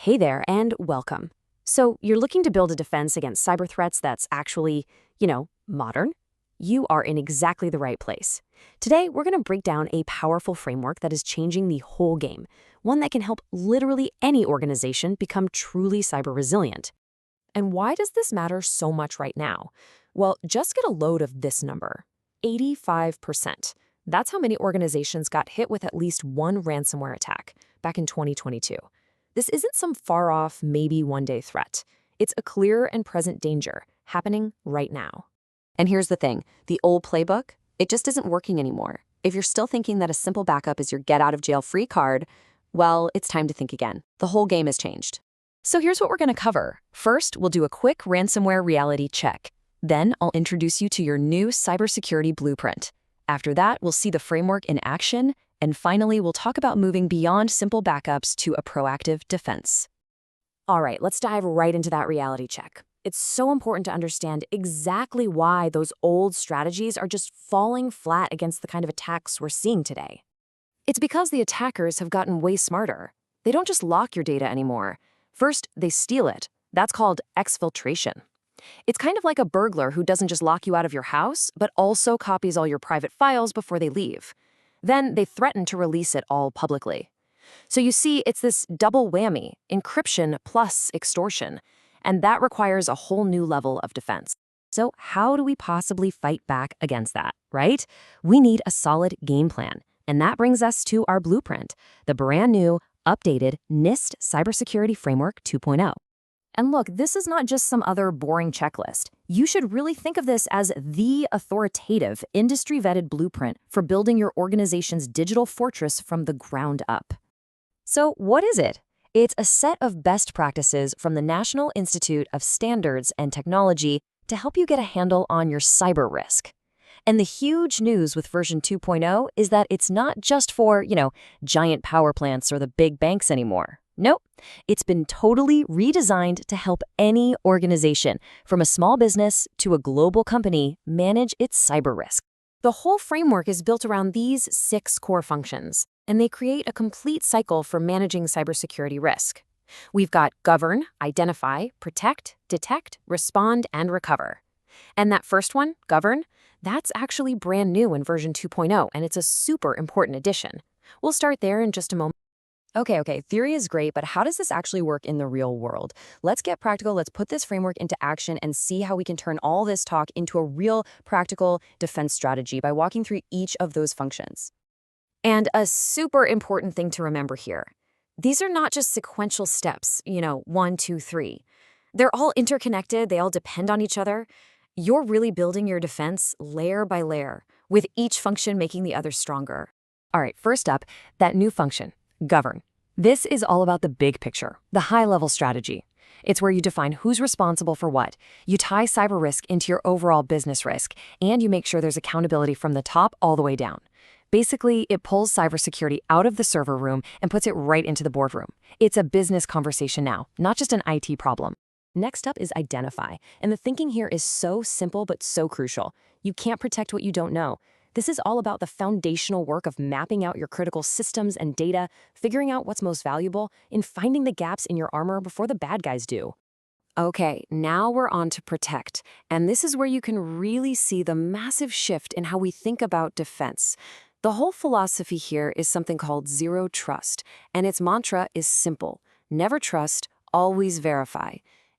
Hey there, and welcome. So, you're looking to build a defense against cyber threats that's actually, modern? You are in exactly the right place. Today, we're going to break down a powerful framework that is changing the whole game, one that can help literally any organization become truly cyber resilient. And why does this matter so much right now? Well, just get a load of this number: 85%. That's how many organizations got hit with at least one ransomware attack back in 2022. This isn't some far-off, maybe one-day threat. It's a clear and present danger happening right now. And here's the thing, the old playbook, it just isn't working anymore. If you're still thinking that a simple backup is your get-out-of-jail-free card, well, it's time to think again. The whole game has changed. So here's what we're going to cover. First, we'll do a quick ransomware reality check. Then I'll introduce you to your new cybersecurity blueprint. After that, we'll see the framework in action. And finally, we'll talk about moving beyond simple backups to a proactive defense. All right, let's dive right into that reality check. It's so important to understand exactly why those old strategies are just falling flat against the kind of attacks we're seeing today. It's because the attackers have gotten way smarter. They don't just lock your data anymore. First, they steal it. That's called exfiltration. It's kind of like a burglar who doesn't just lock you out of your house, but also copies all your private files before they leave. Then they threaten to release it all publicly. So you see, it's this double whammy, encryption plus extortion, and that requires a whole new level of defense. So how do we possibly fight back against that, right? We need a solid game plan, and that brings us to our blueprint, the brand new, updated NIST Cybersecurity Framework 2.0. And look, this is not just some other boring checklist. You should really think of this as the authoritative, industry-vetted blueprint for building your organization's digital fortress from the ground up. So what is it? It's a set of best practices from the National Institute of Standards and Technology to help you get a handle on your cyber risk. And the huge news with version 2.0 is that it's not just for, giant power plants or the big banks anymore. Nope, it's been totally redesigned to help any organization, from a small business to a global company, manage its cyber risk. The whole framework is built around these 6 core functions, and they create a complete cycle for managing cybersecurity risk. We've got govern, identify, protect, detect, respond, and recover. And that first one, govern, that's actually brand new in version 2.0, and it's a super important addition. We'll start there in just a moment. Okay, theory is great, but how does this actually work in the real world? Let's get practical, let's put this framework into action and see how we can turn all this talk into a real practical defense strategy by walking through each of those functions. And a super important thing to remember here, these are not just sequential steps, 1, 2, 3. They're all interconnected, they all depend on each other. You're really building your defense layer by layer, with each function making the other stronger. All right, first up, that new function. Govern. This is all about the big picture, the high-level strategy. It's where you define who's responsible for what. You tie cyber risk into your overall business risk, and you make sure there's accountability from the top all the way down. Basically, it pulls cybersecurity out of the server room and puts it right into the boardroom. It's a business conversation now, not just an IT problem. Next up is identify, and the thinking here is so simple but so crucial. You can't protect what you don't know. This is all about the foundational work of mapping out your critical systems and data, figuring out what's most valuable, and finding the gaps in your armor before the bad guys do. Okay, now we're on to protect, and this is where you can really see the massive shift in how we think about defense. The whole philosophy here is something called zero trust, and its mantra is simple: never trust, always verify.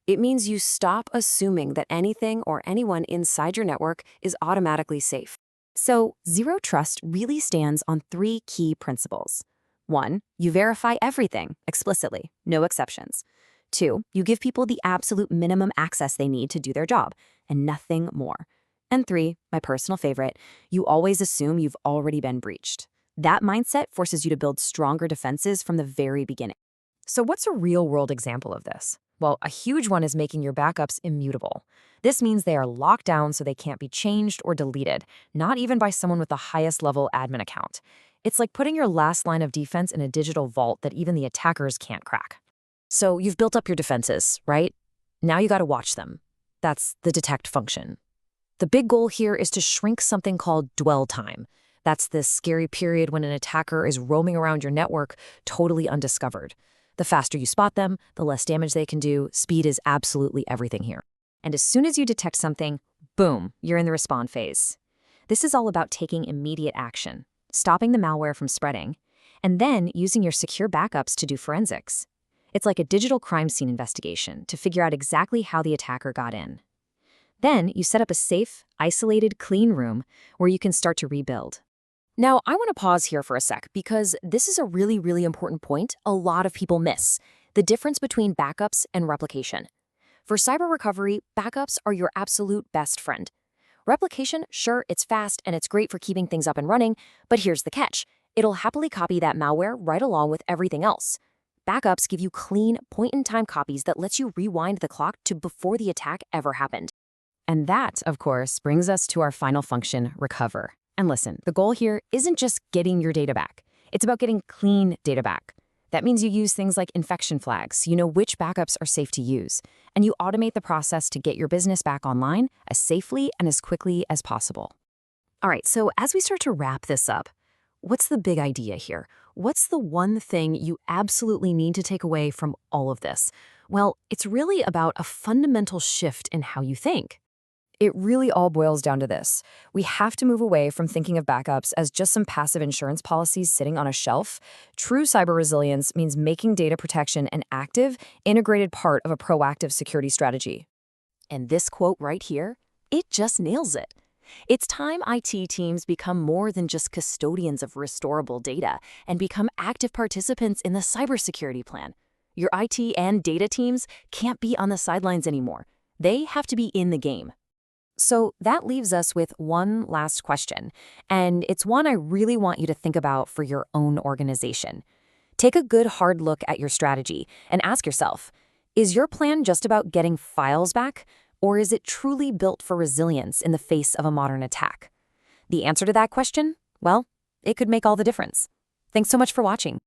It means you stop assuming that anything or anyone inside your network is automatically safe. So, zero trust really stands on 3 key principles. 1, you verify everything explicitly, no exceptions. 2, you give people the absolute minimum access they need to do their job, and nothing more. And 3, my personal favorite, you always assume you've already been breached. That mindset forces you to build stronger defenses from the very beginning. So what's a real-world example of this? Well, a huge one is making your backups immutable. This means they are locked down so they can't be changed or deleted, not even by someone with the highest level admin account. It's like putting your last line of defense in a digital vault that even the attackers can't crack. So you've built up your defenses, right? Now you got to watch them. That's the detect function. The big goal here is to shrink something called dwell time. That's the scary period when an attacker is roaming around your network totally undiscovered. The faster you spot them, the less damage they can do. Speed is absolutely everything here. And as soon as you detect something, boom, you're in the respond phase. This is all about taking immediate action, stopping the malware from spreading, and then using your secure backups to do forensics. It's like a digital crime scene investigation to figure out exactly how the attacker got in. Then you set up a safe, isolated, clean room where you can start to rebuild. Now, I want to pause here for a sec because this is a really, really important point a lot of people miss: the difference between backups and replication. For cyber recovery, backups are your absolute best friend. Replication, sure, it's fast and it's great for keeping things up and running, but here's the catch: it'll happily copy that malware right along with everything else. Backups give you clean, point-in-time copies that lets you rewind the clock to before the attack ever happened. And that, of course, brings us to our final function, recover. And listen, the goal here isn't just getting your data back. It's about getting clean data back. That means you use things like infection flags, you know which backups are safe to use, and you automate the process to get your business back online as safely and as quickly as possible. All right, so as we start to wrap this up, what's the big idea here? What's the one thing you absolutely need to take away from all of this? Well, it's really about a fundamental shift in how you think. It really all boils down to this: we have to move away from thinking of backups as just some passive insurance policies sitting on a shelf. True cyber resilience means making data protection an active, integrated part of a proactive security strategy. And this quote right here, it just nails it. It's time IT teams become more than just custodians of restorable data and become active participants in the cybersecurity plan. Your IT and data teams can't be on the sidelines anymore. They have to be in the game. So that leaves us with one last question, and it's one I really want you to think about for your own organization. Take a good hard look at your strategy and ask yourself, is your plan just about getting files back, or is it truly built for resilience in the face of a modern attack? The answer to that question? Well, it could make all the difference. Thanks so much for watching.